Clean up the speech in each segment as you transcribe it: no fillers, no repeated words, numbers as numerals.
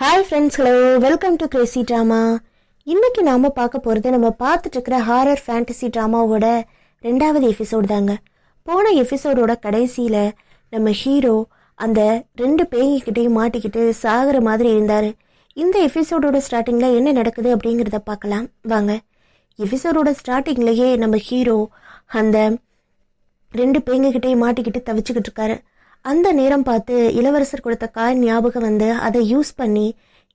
Hi friends, hello, welcome to Crazy drama. இன்னைக்கு நாம பார்க்க போகிறது நம்ம பார்த்துட்டு இருக்கிற ஹாரர் ஃபேண்டசி ட்ராமாவோட 2வது எபிசோடு தாங்க. போன எபிசோடோட கடைசியில் நம்ம ஹீரோ அந்த 2 பேய்கிட்டையும் மாட்டிக்கிட்டு சாகிற மாதிரி இருந்தார். இந்த எபிசோடோட ஸ்டார்டிங்கில் என்ன நடக்குது அப்படிங்கிறத பார்க்கலாம் வாங்க. எபிசோடோட ஸ்டார்டிங்லேயே நம்ம ஹீரோ அந்த 2 பேய்கிட்டையும் மாட்டிக்கிட்டு தவிச்சுக்கிட்டு இருக்காரு. அந்த நேரம் பார்த்து இளவரசர் கொடுத்த காயின் ஞாபகம் வந்து அதை யூஸ் பண்ணி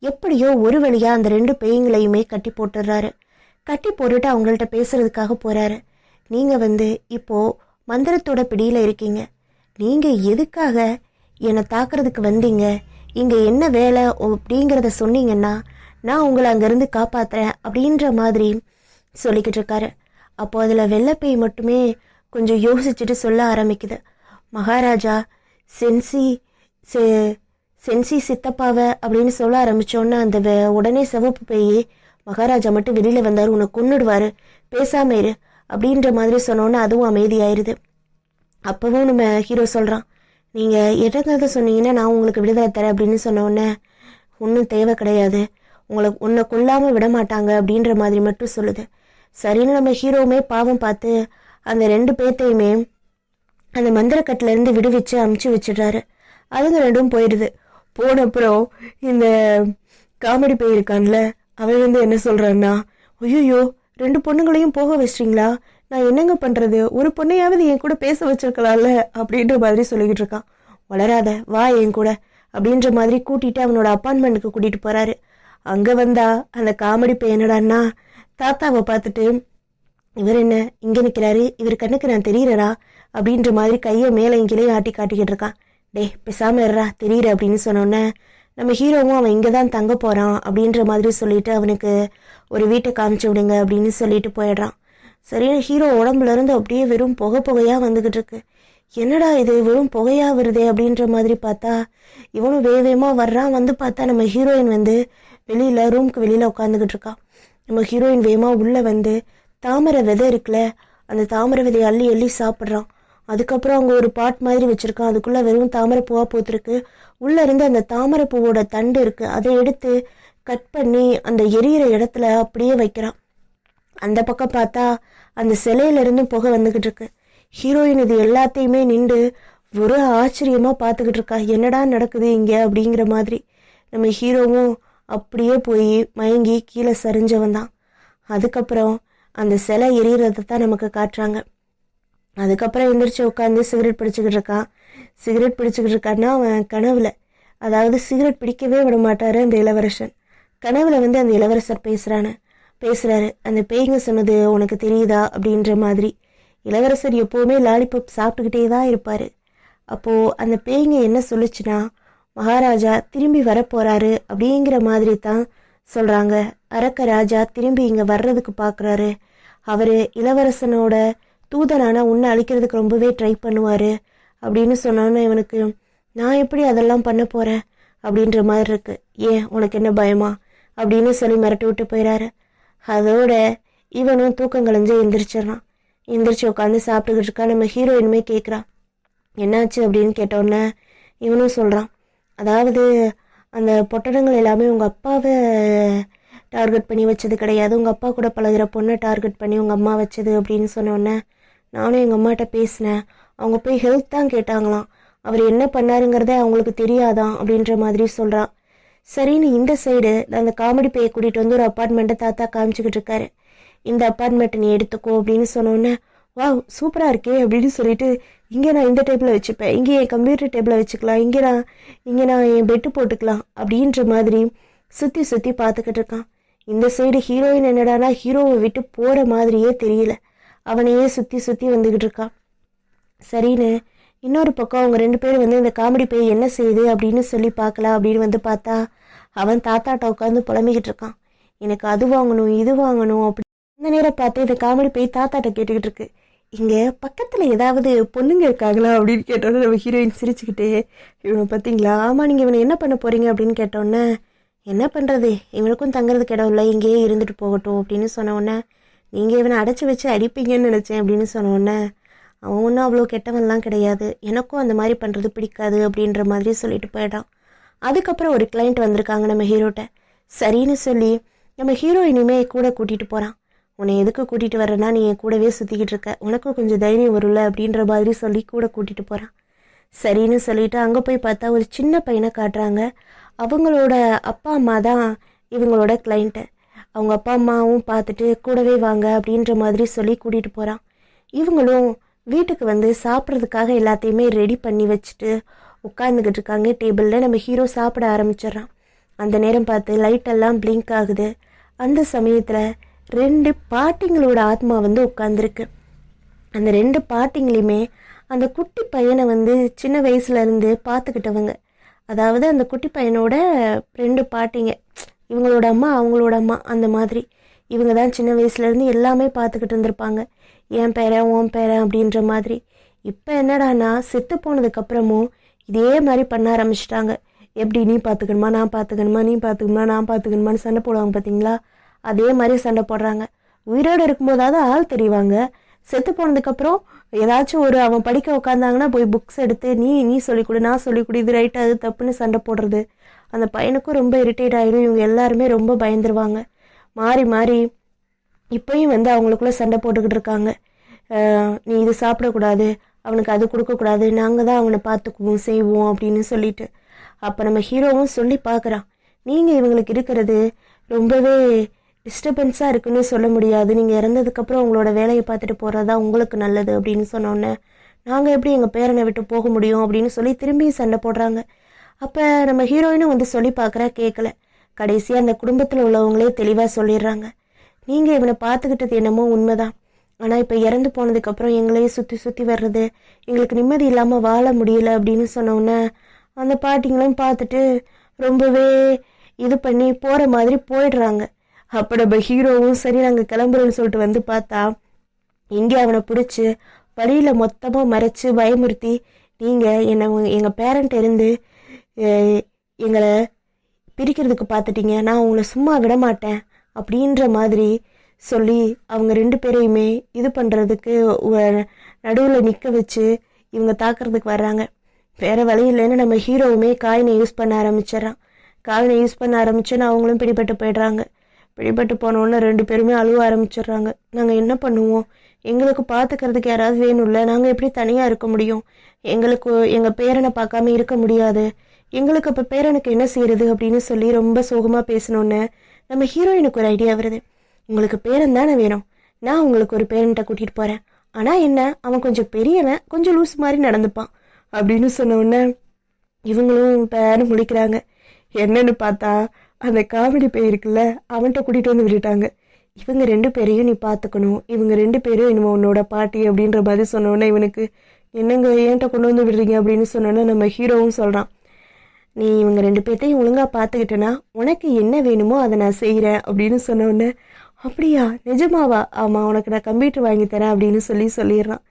எப்படியோ ஒரு வழியாக அந்த 2 பேய்களையுமே கட்டி போட்டுடுறாரு. கட்டி போட்டுட்டு அவங்கள்ட்ட பேசுறதுக்காக போகிறாரு. நீங்கள் இப்போது மந்திரத்தோட பிடியில் இருக்கீங்க. நீங்கள் எதுக்காக என்னை தாக்குறதுக்கு வந்தீங்க, இங்கே என்ன வேலை அப்படிங்கிறத சொன்னீங்கன்னா நான் உங்களை அங்கேருந்து காப்பாற்றுறேன் அப்படின்ற மாதிரி சொல்லிக்கிட்டு இருக்காரு. அப்போது அதில் வெள்ளைப்பேய் மட்டுமே கொஞ்சம் யோசிச்சுட்டு சொல்ல ஆரம்பிக்குது. மகாராஜா, சென்சி சித்தப்பாவை அப்படின்னு சொல்ல ஆரம்பித்தோன்னே அந்த உடனே சிவப்பு பேய் மகாராஜா மட்டும் வெளியில் வந்தார், உன்னை கொன்னுடுவார், பேசாம இரு அப்படின்ற மாதிரி சொன்னோன்னே அதுவும் அமைதியாயிருது. அப்போவும் நம்ம ஹீரோ சொல்கிறான், நீங்கள் எட்டங்கிறத சொன்னீங்கன்னா நான் உங்களுக்கு விடுதலை தரேன் அப்படின்னு சொன்னோன்னே ஒன்றும் தேவை கிடையாது, உன்னை கொல்லாமல் விட மாட்டாங்க அப்படின்ற மாதிரி மட்டும் சொல்லுது. சரின்னு நம்ம ஹீரோவுமே பாவம் பார்த்து அந்த 2 பேர்த்தையுமே அந்த மந்திரக்கட்டிலேருந்து விடுவிச்சு அமுச்சு வச்சிடுறாரு. அதுங்க 2ம் போயிடுது. போனப்புறம் இந்த காமெடி பேய் இருக்கான்ல, அவன் என்ன சொல்கிறான்னா, ஐயோ 2 பொண்ணுங்களையும் போக வச்சிட்டிங்களா, நான் என்னங்க பண்ணுறது, ஒரு பொண்ணையாவது என் கூட பேச வச்சிருக்கலாம்ல அப்படின்ற மாதிரி சொல்லிக்கிட்டு இருக்கான். வளராத, வா என் கூட அப்படின்ற மாதிரி கூட்டிகிட்டு அவனோட அப்பார்ட்மெண்ட்டுக்கு கூட்டிகிட்டு போகிறாரு. அங்கே வந்தா அந்த காமெடி பேய் என்னடான்னா தாத்தாவை பார்த்துட்டு, இவர் என்ன இங்கே நிற்கிறாரு, இவர் கண்ணுக்கு நான் தெரியறா அப்படின்ற மாதிரி கையை மேலே இங்கேயும் ஆட்டி காட்டிக்கிட்டு இருக்கான். டே பேசாமல் இருறா, தெரியற அப்படின்னு சொன்னோன்னே நம்ம ஹீரோவும் அவன் இங்கே தான் தங்க போகிறான் அப்படின்ற மாதிரி சொல்லிட்டு அவனுக்கு ஒரு வீட்டை காமிச்சு விடுங்க அப்படின்னு சொல்லிட்டு போயிடுறான். சரியான ஹீரோ உடம்புலேருந்து அப்படியே வெறும் புகையாக வந்துக்கிட்டு இருக்கு. என்னடா இது வெறும் புகையாக வருதே அப்படின்ற மாதிரி பார்த்தா இவனும் வேகமாக வர்றான். பார்த்தா நம்ம ஹீரோயின் வெளியில் ரூமுக்கு வெளியில் உட்காந்துக்கிட்டு இருக்கான். நம்ம ஹீரோயின் வேகமாக உள்ளே தாமரை விதை இருக்குல்ல, அந்த தாமரை விதையை அள்ளி அள்ளி சாப்பிட்றான். அதுக்கப்புறம் அவங்க ஒரு பாட் மாதிரி வச்சுருக்கான், அதுக்குள்ளே வெறும் தாமரை பூவாக பூத்துருக்கு. உள்ளே இருந்து அந்த தாமரை பூவோட தண்டு இருக்குது, அதை எடுத்து கட் பண்ணி அந்த எரியிற இடத்துல அப்படியே வைக்கிறான். அந்த பக்கம் பார்த்தா அந்த சிலையிலேருந்து புகை வந்துக்கிட்டு இருக்கு. ஹீரோயின் இது எல்லாத்தையுமே நின்று ஒரு ஆச்சரியமாக பார்த்துக்கிட்டு இருக்கா. என்னடா நடக்குது இங்கே அப்படிங்கிற மாதிரி. நம்ம ஹீரோவும் அப்படியே போய் மயங்கி கீழே சரிஞ்சவன் தான். அதுக்கப்புறம் அந்த சிலை எரியறதை தான் நமக்கு காட்டுறாங்க. அதுக்கப்புறம் எந்திரிச்சு உட்காந்து சிகரெட் பிடிச்சிக்கிட்டு இருக்கான். சிகரெட் பிடிச்சிக்கிட்டு இருக்கான்னா அவன் கனவுல, அதாவது சிகரெட் பிடிக்கவே விட மாட்டாரு அந்த இளவரசன். கனவுல அந்த இளவரசர் பேசுறாரு. அந்த பேய்ங்க சொன்னது உனக்கு தெரியுதா அப்படின்ற மாதிரி. இளவரசர் எப்போவுமே லாலிபப் சாப்பிட்டுக்கிட்டே தான் இருப்பார். அப்போது அந்த பேய்ங்க என்ன சொல்லுச்சுன்னா, மகாராஜா திரும்பி வரப்போகிறாரு அப்படிங்கிற மாதிரி தான் சொல்கிறாங்க. அரக்க ராஜா திரும்பி இங்கே வர்றதுக்கு பார்க்குறாரு. அவர் இளவரசனோட தூதனான உன்னை அழிக்கிறதுக்கு ரொம்பவே ட்ரை பண்ணுவார் அப்படின்னு சொன்னோன்னே இவனுக்கு, நான் எப்படி அதெல்லாம் பண்ண போகிறேன் அப்படின்ற மாதிரி இருக்கு. ஏன் உனக்கு என்ன பயமா அப்படின்னு சொல்லி மிரட்டி விட்டு போயிடாரு. அதோட இவனும் தூக்கம் கலைஞ்சு எந்திரிச்சிடறான். எந்திரிச்சு உட்காந்து சாப்பிட்டுக்கிட்டு இருக்கா. நம்ம ஹீரோயினுமே கேட்குறான், என்னாச்சு அப்படின்னு கேட்டோன்னே இவனும் சொல்கிறான், அதாவது அந்த பொட்டடங்கள் எல்லாமே உங்கள் அப்பாவை டார்கெட் பண்ணி வச்சது கிடையாது, உங்கள் அப்பா கூட பழகிற பொண்ணை டார்கெட் பண்ணி உங்கள் அம்மா வச்சது அப்படின்னு சொன்னோன்னே நானும் எங்கள் அம்மாட்ட பேசினேன். அவங்க போய் ஹெல்த் தான் கேட்டாங்களாம், அவர் என்ன பண்ணாருங்கிறத அவங்களுக்கு தெரியாதான் அப்படின்ற மாதிரி சொல்கிறான். சரின்னு இந்த சைடு அந்த காமெடி பேயை கூட்டிகிட்டு ஒரு அப்பார்ட்மெண்ட்டை தாத்தா காமிச்சிக்கிட்டு இருக்காரு. இந்த அப்பார்ட்மெண்ட்டை நீ எடுத்துக்கோ அப்படின்னு சொன்னோன்னே, வா சூப்பராக இருக்கே அப்படின்னு சொல்லிட்டு, இங்கே நான் இந்த டேபிளில் வச்சுப்பேன், இங்கே என் கம்ப்யூட்டர் டேபிளை வச்சுக்கலாம், இங்கே நான் என் பெட்டு போட்டுக்கலாம் அப்படின்ற மாதிரி சுற்றி சுற்றி பார்த்துக்கிட்டு இருக்கான். இந்த சைடு ஹீரோயின் என்னடானா ஹீரோவை விட்டு போகிற மாதிரியே தெரியல, அவனையே சுற்றி சுற்றி வந்துக்கிட்டு இருக்கான். சரின்னு இன்னொரு பக்கம் அவங்க 2 பேரும் இந்த காமெடி பேய் என்ன செய்யுது அப்படின்னு சொல்லி பார்க்கலாம் அப்படின்னு பார்த்தா அவன் தாத்தாட்ட உட்காந்து புலம்பிக்கிட்டு இருக்கான். எனக்கு அது வாங்கணும் இது வாங்கணும் அப்படி. இந்த நேரம் பார்த்து இந்த காமெடி பேய் தாத்தாட்ட கேட்டுக்கிட்டு இருக்கு, இங்கே பக்கத்தில் ஏதாவது பொண்ணுங்க இருக்காங்களா அப்படின்னு கேட்டோன்னே நம்ம ஹீரோயின் சிரிச்சுக்கிட்டே, இவனை பார்த்தீங்களா, ஆமாம் நீங்கள் இவனை என்ன பண்ண போகிறீங்க அப்படின்னு கேட்டோன்னே, என்ன பண்ணுறது, இவனுக்கும் தங்குறதுக்கு இடம் இல்லை, இங்கேயே இருந்துட்டு போகட்டும் அப்படின்னு சொன்னோன்னே, நீங்கள் இவனை அடைச்சி வச்சு அடிப்பீங்கன்னு நினச்சேன் அப்படின்னு சொன்னோன்னே, அவன் ஒன்றும் அவ்வளோ கெட்டவன்லாம் கிடையாது, எனக்கும் அந்த மாதிரி பண்ணுறது பிடிக்காது அப்படின்ற மாதிரி சொல்லிட்டு போயிடான். அதுக்கப்புறம் ஒரு கிளைண்ட் வந்திருக்காங்க நம்ம ஹீரோட்ட. சரின்னு சொல்லி நம்ம ஹீரோ இனிமே கூட கூட்டிகிட்டு போகிறான். உன்னை எதுக்கு கூட்டிகிட்டு வரேன்னா, நீ என் கூடவே சுற்றிக்கிட்டு இருக்க, உனக்கும் கொஞ்சம் தைரியம் வரும்ல அப்படின்ற மாதிரி சொல்லி கூட கூட்டிகிட்டு போகிறான். சரின்னு சொல்லிட்டு அங்கே போய் பார்த்தா ஒரு சின்ன பையனை காட்டுறாங்க. அவங்களோட அப்பா அம்மா தான் இவங்களோட கிளைண்ட்டு. அவங்க அப்பா அம்மாவும் பார்த்துட்டு கூடவே வாங்க அப்படின்ற மாதிரி சொல்லி கூட்டிகிட்டு போகிறான். இவங்களும் வீட்டுக்கு வந்து சாப்பிட்றதுக்காக எல்லாத்தையுமே ரெடி பண்ணி வச்சுட்டு உட்காந்துக்கிட்டு இருக்காங்க டேபிளில். நம்ம ஹீரோ சாப்பிட ஆரம்பிச்சிடுறான். அந்த நேரம் பார்த்து லைட்டெல்லாம் பிளிங்க் ஆகுது. அந்த சமயத்தில் 2 பாட்டிங்களோட ஆத்மா வந்து உட்காந்துருக்கு. அந்த 2 பாட்டிங்களையுமே அந்த குட்டி பையனை வந்து சின்ன வயசுலேருந்து பார்த்துக்கிட்டவங்க. அதாவது அந்த குட்டி பையனோட 2 பாட்டிங்க, இவங்களோட அம்மா அவங்களோட அம்மா, அந்த மாதிரி இவங்க தான் சின்ன வயசுலேருந்து எல்லாமே பார்த்துக்கிட்டு இருந்திருப்பாங்க. என் பேரன் உன் பேரன் அப்படின்ற மாதிரி. இப்போ என்னடானா செத்து போனதுக்கப்புறமும் இதே மாதிரி பண்ண ஆரம்பிச்சிட்டாங்க. எப்படி நீ பார்த்துக்கணுமா நான் பார்த்துக்கணுமா, நீ பார்த்துக்கணுமா நான் பார்த்துக்கணுமான்னு சண்டை போடுவாங்க பார்த்தீங்களா, அதே மாதிரி சண்டை போடுறாங்க. உயிரோடு இருக்கும்போதாவது ஆள் தெரிவாங்க, செத்து போனதுக்கப்புறம் ஏதாச்சும் ஒரு அவன் படிக்க உட்காந்தாங்கன்னா போய் புக்ஸ் எடுத்து நீ சொல்லிக் கொடு நான் சொல்லிக் கொடு, இது ரைட்டு அது தப்புன்னு சண்டை போடுறது. அந்த பையனுக்கும் ரொம்ப இரிட்டேட் ஆகிடும். இவங்க எல்லாருமே ரொம்ப பயந்துருவாங்க. மாறி மாறி இப்போயும் வந்து அவங்களுக்குள்ளே சண்டை போட்டுக்கிட்டு இருக்காங்க. நீ இது சாப்பிடக்கூடாது, அவனுக்கு அது கொடுக்கக்கூடாது, நாங்கள் தான் அவனை பார்த்துக்குவோம் செய்வோம் அப்படின்னு சொல்லிட்டு. அப்போ நம்ம ஹீரோவும் சொல்லி பார்க்குறான், நீங்கள் இவங்களுக்கு இருக்கிறது ரொம்பவே டிஸ்டர்பன்ஸாக இருக்குன்னு சொல்ல முடியாது, நீங்கள் இறந்ததுக்கப்புறம் உங்களோட வேலையை பார்த்துட்டு போகிறதா உங்களுக்கு நல்லது அப்படின்னு சொன்னோன்னே, நாங்கள் எப்படி எங்கள் பேரனை விட்டு போக முடியும் அப்படின்னு சொல்லி திரும்பியும் சண்டை போடுறாங்க. அப்போ நம்ம ஹீரோயினும் வந்து சொல்லி பார்க்குறா, கேட்கல. கடைசியாக அந்த குடும்பத்தில் உள்ளவங்களே தெளிவாக சொல்லிடுறாங்க, நீங்கள் இவனை பார்த்துக்கிட்டது என்னமோ உண்மைதான், ஆனால் இப்போ இறந்து போனதுக்கப்புறம் எங்களையே சுற்றி சுற்றி வர்றது, எங்களுக்கு நிம்மதி இல்லாமல் வாழ முடியல அப்படின்னு சொன்னோன்னே அந்த பாட்டிங்களும் பார்த்துட்டு ரொம்பவே இது பண்ணி போகிற மாதிரி போயிடுறாங்க. அப்போ நம்ம ஹீரோவும் சரி நாங்கள் கிளம்புறோன்னு சொல்லிட்டு வந்து பார்த்தா, இங்கே அவனை பிடிச்சி வழியில் மொத்தமாக மறைச்சி பயமுறுத்தி, நீங்கள் என்னை எங்கள் பேரண்ட் இருந்து எங்களை பிரிக்கிறதுக்கு பார்த்துட்டீங்க, நான் உங்களை சும்மா விட மாட்டேன் அப்படின்ற மாதிரி சொல்லி அவங்க 2 பேரையுமே இது பண்ணுறதுக்கு நடுவில் நிற்க வச்சு இவங்க தாக்குறதுக்கு வர்றாங்க. வேறு வழி இல்லைன்னு நம்ம ஹீரோவுமே காயினை யூஸ் பண்ண ஆரம்பிச்சிடறான். காயினை யூஸ் பண்ண ஆரம்பிச்சோன்னு அவங்களும் பிடிபட்டு போயிடுறாங்க. பிடிபட்டு போனோன்னு 2 பேருமே அழுவ ஆரம்பிச்சிடுறாங்க. நாங்கள் என்ன பண்ணுவோம், எங்களுக்கு பார்த்துக்கிறதுக்கு யாராவது வேணும்ல, நாங்கள் எப்படி தனியாக இருக்க முடியும், எங்களுக்கு எங்கள் பேரனை பார்க்காம இருக்க முடியாது, எங்களுக்கு அப்போ பேரனுக்கு என்ன செய்யறது அப்படின்னு சொல்லி ரொம்ப சோகமாக பேசினோன்னு நம்ம ஹீரோயினுக்கு ஒரு ஐடியா வருது. உங்களுக்கு பேரன் தானே வேணும், நான் உங்களுக்கு ஒரு பேரன்ட்ட கூட்டிகிட்டு போகிறேன், ஆனால் என்ன அவன் கொஞ்சம் பெரியவன், கொஞ்சம் லூஸ் மாதிரி நடந்துப்பான் அப்படின்னு சொன்னோடனே இவங்களும் பேரன் முழிக்கிறாங்க. என்னன்னு பார்த்தா அந்த காமெடி பேய் இருக்குல்ல, அவன்கிட்ட கூட்டிகிட்டு வந்து விட்டுட்டாங்க. இவங்க 2 பேரையும் நீ பார்த்துக்கணும், இவங்க 2 பேரும் இனிமே உன்னோட பாட்டி அப்படின்ற மாதிரி சொன்னோன்னே இவனுக்கு என்னங்க ஏன்ட்ட கொண்டு வந்து விடுறீங்க அப்படின்னு சொன்னோன்னே நம்ம ஹீரோவும் சொல்கிறான், நீ இவங்க 2 பேர்த்தையும் ஒழுங்காக பார்த்துக்கிட்டேன்னா உனக்கு என்ன வேணுமோ அதை நான் செய்கிறேன் அப்படின்னு சொன்னோன்னே, அப்படியா நிஜமாவா, ஆமாம் உனக்கு நான் கம்ப்யூட்டர் வாங்கி தரேன் அப்படின்னு சொல்லிடுறான்.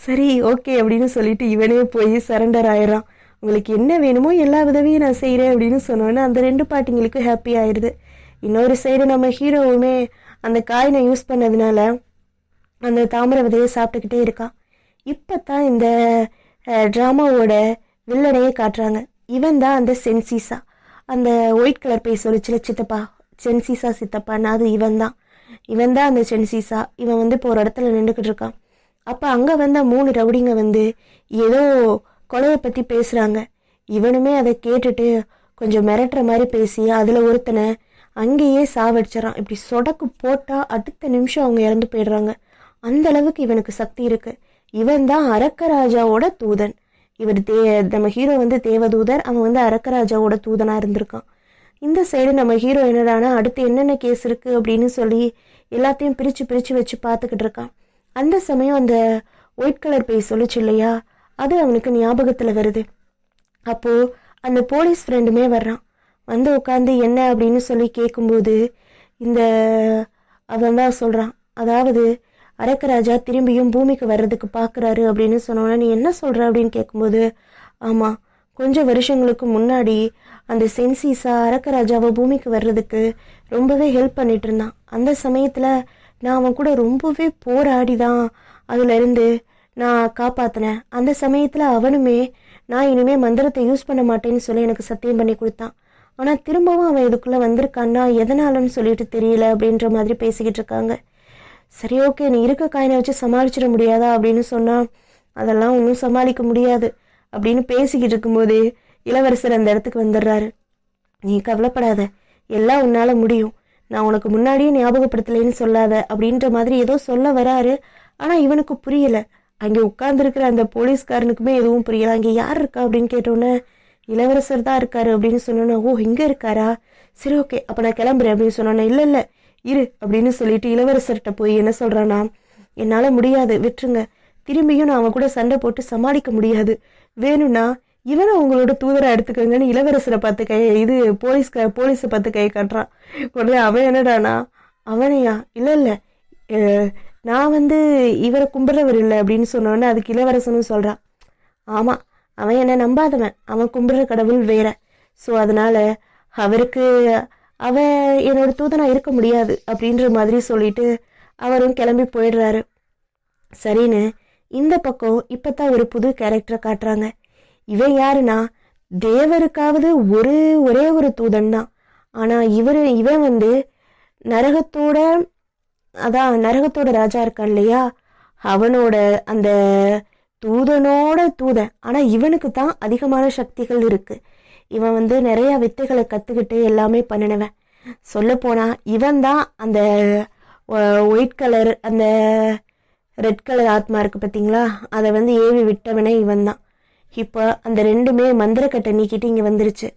சரி ஓகே அப்படின்னு சொல்லிட்டு இவனே போய் சரண்டர் ஆயிடுறான். உங்களுக்கு என்ன வேணுமோ எல்லா உதவியும் நான் செய்கிறேன் அப்படின்னு சொன்னோன்னே அந்த 2 பாட்டிங்களுக்கும் ஹாப்பி ஆயிடுது. இன்னொரு சைடு நம்ம ஹீரோவுமே அந்த காயினை யூஸ் பண்ணதுனால அந்த தாமரை விதையை சாப்பிட்டுக்கிட்டே இருக்கான். இப்போ தான் இந்த ட்ராமாவோட வில்லனையே காட்டுறாங்க. இவன் தான் அந்த சென்சிசா, அந்த ஒயிட் கலர் பேய் சொல்லிச்சுல சித்தப்பா, சென்சிசா சித்தப்பான்னு, அது இவன் தான் அந்த சென்சிசா. இவன் வந்து இப்போ ஒரு இடத்துல நின்றுக்கிட்டு இருக்கான். அப்போ அங்கே வந்த 3 ரவுடிங்க வந்து ஏதோ கொலையை பற்றி பேசுகிறாங்க. இவனுமே அதை கேட்டுட்டு கொஞ்சம் மிரட்டுற மாதிரி பேசி அதில் ஒருத்தனை அங்கேயே சாவடிச்சிடறான். இப்படி சொடக்கு போட்டால் அடுத்த நிமிஷம் அவங்க இறந்து போயிடுறாங்க. அந்த அளவுக்கு இவனுக்கு சக்தி இருக்குது. இவன் தான் அரக்கராஜாவோட தூதன். இவர் நம்ம ஹீரோ வந்து தேவதூதர், அவன் வந்து அரக்கராஜாவோட தூதனாக இருந்திருக்கான். இந்த சைடு நம்ம ஹீரோ என்னடானா அடுத்து என்னென்ன கேஸ் இருக்குது அப்படின்னு சொல்லி எல்லாத்தையும் பிரித்து வச்சு பார்த்துக்கிட்டு இருக்கான். அந்த சமயம் அந்த ஒயிட் கலர் பேய் சொல்லிச்சு இல்லையா, அது அவனுக்கு ஞாபகத்தில் வருது. அப்போது அந்த போலீஸ் ஃப்ரெண்டுமே வர்றான். வந்து உட்காந்து என்ன அப்படின்னு சொல்லி கேட்கும்போது அவன் தான் சொல்கிறான், அதாவது அரக்கராஜா திரும்பியும் பூமிக்கு வர்றதுக்கு பார்க்குறாரு அப்படின்னு சொன்னோன்னா, நீ என்ன சொல்கிற அப்படின்னு கேட்கும்போது, ஆமாம் கொஞ்சம் வருஷங்களுக்கு முன்னாடி அந்த சென்சிசா அரக்கராஜாவை பூமிக்கு வர்றதுக்கு ரொம்பவே ஹெல்ப் பண்ணிட்டு இருந்தான். அந்த சமயத்தில் நான் அவன் கூட ரொம்பவே போராடி தான் அதிலிருந்து நான் காப்பாற்றினேன். அந்த சமயத்தில் அவனுமே நான் இனிமே மந்திரத்தை யூஸ் பண்ண மாட்டேன்னு சொல்லி எனக்கு சத்தியம் பண்ணி கொடுத்தான். ஆனால் திரும்பவும் அவன் இதுக்குள்ளே வந்திருக்கான்னா எதனாலன்னு சொல்லிட்டு தெரியல அப்படின்ற மாதிரி பேசிக்கிட்டு இருக்காங்க. சரி, ஓகே, நீ இருக்க காயினை வச்சு சமாளிச்சிட முடியாதா அப்படின்னு சொன்னால் அதெல்லாம் ஒன்றும் சமாளிக்க முடியாது அப்படின்னு பேசிக்கிட்டு இருக்கும்போதே இளவரசர் அந்த இடத்துக்கு வந்துடுறாரு. நீ கவலைப்படாத, எல்லாம் உன்னால முடியும், நான் உனக்கு முன்னாடியே ஞாபகப்படுத்தலைன்னு சொல்லாத அப்படின்ற மாதிரி ஏதோ சொல்ல வராரு. ஆனால் இவனுக்கு புரியல. அங்கே உட்கார்ந்துருக்கிற அந்த போலீஸ்காரனுக்குமே எதுவும் புரியல. அங்கே யார் இருக்கா அப்படின்னு கேட்டோன்னே இளவரசர் தான் இருக்காரு அப்படின்னு சொன்னோன்னே, ஓ இங்கே இருக்காரா, சரி ஓகே அப்போ நான் கிளம்புறேன் அப்படின்னு சொன்னோன்னே, இல்லை இல்லை இரு அப்படின்னு சொல்லிட்டு இளவரசர்கிட்ட போய் என்ன சொல்கிறான்னா, என்னால் முடியாது, விட்டுருங்க, திரும்பியும் நான் அவன் கூட சண்டை போட்டு சமாளிக்க முடியாது, வேணும்னா இவனை உங்களோட தூதரை எடுத்துக்கோங்கன்னு இளவரசரை பார்த்து போலீஸை பார்த்து கை காட்டுறான். உடனே அவன் என்னடானா, அவனையா, இல்லை இல்லை நான் இவரை கும்பிட்றவர் இல்லை அப்படின்னு சொன்னோன்னே அதுக்கு இளவரசனும் சொல்கிறான், ஆமாம் அவன் என்னை நம்பாதவன், அவன் கும்பிட்ற கடவுள் வேற, ஸோ அதனால அவருக்கு அவன் என்னோட தூதனா இருக்க முடியாது அப்படின்ற மாதிரி சொல்லிட்டு அவரும் கிளம்பி போயிடுறாரு. சரின்னு இந்த பக்கம் இப்போத்தான் ஒரு புது கேரக்டரை காட்டுறாங்க. இவன் யாருன்னா தேவருக்காவது ஒரே ஒரு தூதன் தான். ஆனால் இவன் நரகத்தோட ராஜா இருக்கான் இல்லையா, அவனோட அந்த தூதனோட தூதன். ஆனால் இவனுக்கு தான் அதிகமான சக்திகள் இருக்கு. இவன் நிறைய வித்தைகளை கற்றுக்கிட்டு எல்லாமே பண்ணினவன். சொல்லப்போனால் இவன் தான் அந்த ஒயிட் கலர் அந்த ரெட் கலர் ஆத்மா இருக்குது பார்த்தீங்களா, அதை ஏவி விட்டவனே இவன் தான். இப்போ அந்த ரெண்டுமே மந்திரக்கட்டை நீக்கிட்டு இங்கே வந்துருச்சு.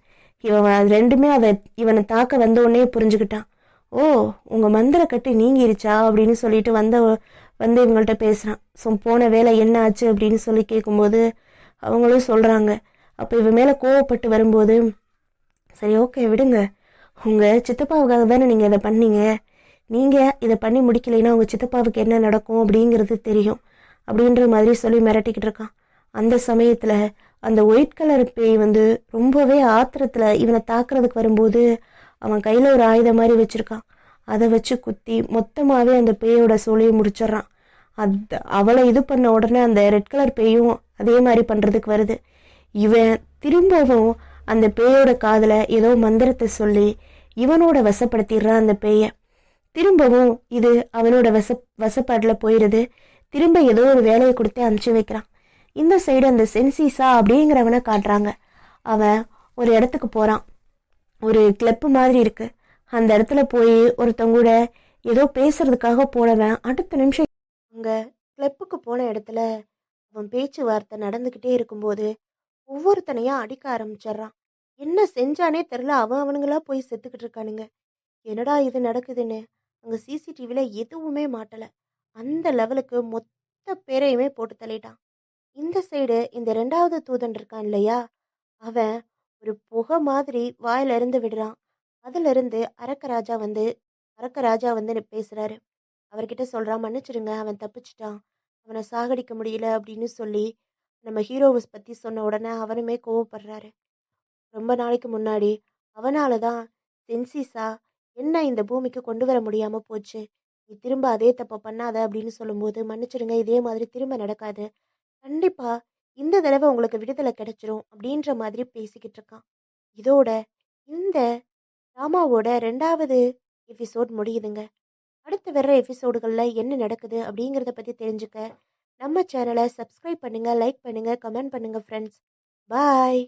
இவன் ரெண்டுமே இவனை தாக்க வந்தோடனே புரிஞ்சுக்கிட்டான். ஓ உங்கள் மந்திரக்கட்டு நீங்கிருச்சா அப்படின்னு சொல்லிட்டு இவங்கள்ட்ட பேசுகிறான். ஸோ போன வேலை என்ன ஆச்சு அப்படின்னு சொல்லி கேட்கும்போது அவங்களும் சொல்கிறாங்க. அப்போ இவன் மேலே கோவப்பட்டு வரும்போது, சரி ஓகே விடுங்க, உங்கள் சித்தப்பாவுக்காக தானே நீங்கள் இதை பண்ணீங்க, நீங்கள் இதை பண்ணி முடிக்கலைன்னா உங்கள் சித்தப்பாவுக்கு என்ன நடக்கும் அப்படிங்கிறது தெரியும் அப்படின்ற மாதிரி சொல்லி மிரட்டிக்கிட்டு இருக்கான். அந்த சமயத்தில் அந்த ஒயிட் கலர் பேய் ரொம்பவே ஆத்திரத்தில் இவனை தாக்குறதுக்கு வரும்போது அவன் கையில் ஒரு ஆயுதம் மாதிரி வச்சுருக்கான். அதை வச்சு குத்தி மொத்தமாகவே அந்த பேயோட சோழியை முடிச்சிட்றான். அவளை இது பண்ண உடனே அந்த ரெட் கலர் பேயும் அதே மாதிரி பண்ணுறதுக்கு வருது. இவன் திரும்பவும் அந்த பேயோட காதில் ஏதோ மந்திரத்தை சொல்லி இவனோட வசப்படுத்திடுறான் அந்த பேயை. திரும்பவும் இது அவனோட வசப்பாட்டில் போயிடுது. திரும்ப ஏதோ ஒரு வேலையை கொடுத்து அனுப்பிச்சு வைக்கிறான். இந்த சைடு அந்த சென்சிஸா அப்படிங்கிறவனை காட்டுறாங்க. அவன் ஒரு இடத்துக்கு போகிறான். ஒரு கிளப்பு மாதிரி இருக்கு. அந்த இடத்துல போய் ஒருத்தவங்க கூட ஏதோ பேசுறதுக்காக போனவன் அடுத்த நிமிஷம் அங்கே கிளப்புக்கு போன இடத்துல அவன் பேச்சுவார்த்தை நடந்துக்கிட்டே இருக்கும்போது ஒவ்வொருத்தனையா அடிக்க ஆரம்பிச்சிட்றான். என்ன செஞ்சானே தெரில, அவனுங்களா போய் செத்துக்கிட்டு இருக்கானுங்க. என்னடா இது நடக்குதுன்னு அங்கே சிசிடிவியில் எதுவுமே மாட்டலை. அந்த லெவலுக்கு மொத்த பேரையுமே போட்டு தள்ளிட்டான். இந்த சைடு இந்த ரெண்டாவது தூதன் இருக்கான் இல்லையா, அவன் ஒரு புகை மாதிரி வாயில இருந்து விடுறான். அதுல இருந்து அரக்க ராஜா பேசுறாரு. அவர்கிட்ட சொல்றான், மன்னிச்சிடுங்க, அவன் தப்பிச்சிட்டான், அவனை சாகடிக்க முடியல அப்படின்னு சொல்லி நம்ம ஹீரோவை பத்தி சொன்ன உடனே அவனுமே கோவப்படுறாரு. ரொம்ப நாளைக்கு முன்னாடி அவனால தான் சென்சிஸா என்ன இந்த பூமிக்கு கொண்டு வர முடியாம போச்சு, நீ திரும்ப அதே தப்ப பண்ணாத அப்படின்னு சொல்லும்போது, மன்னிச்சிடுங்க, இதே மாதிரி திரும்ப நடக்காது, கண்டிப்பா இந்த தடவை உங்களுக்கு விடுதலை கிடைச்சிரும் அப்படின்ற மாதிரி பேசிக்கிட்டு இருக்கான். இதோட இந்த டிராமாவோட 2வது எபிசோட் முடியுதுங்க. அடுத்து வர்ற எபிசோடுகளில் என்ன நடக்குது அப்படிங்கிறத பற்றி தெரிஞ்சுக்க நம்ம சேனலை சப்ஸ்கிரைப் பண்ணுங்கள், லைக் பண்ணுங்கள், கமெண்ட் பண்ணுங்கள் ஃப்ரெண்ட்ஸ். பாய்.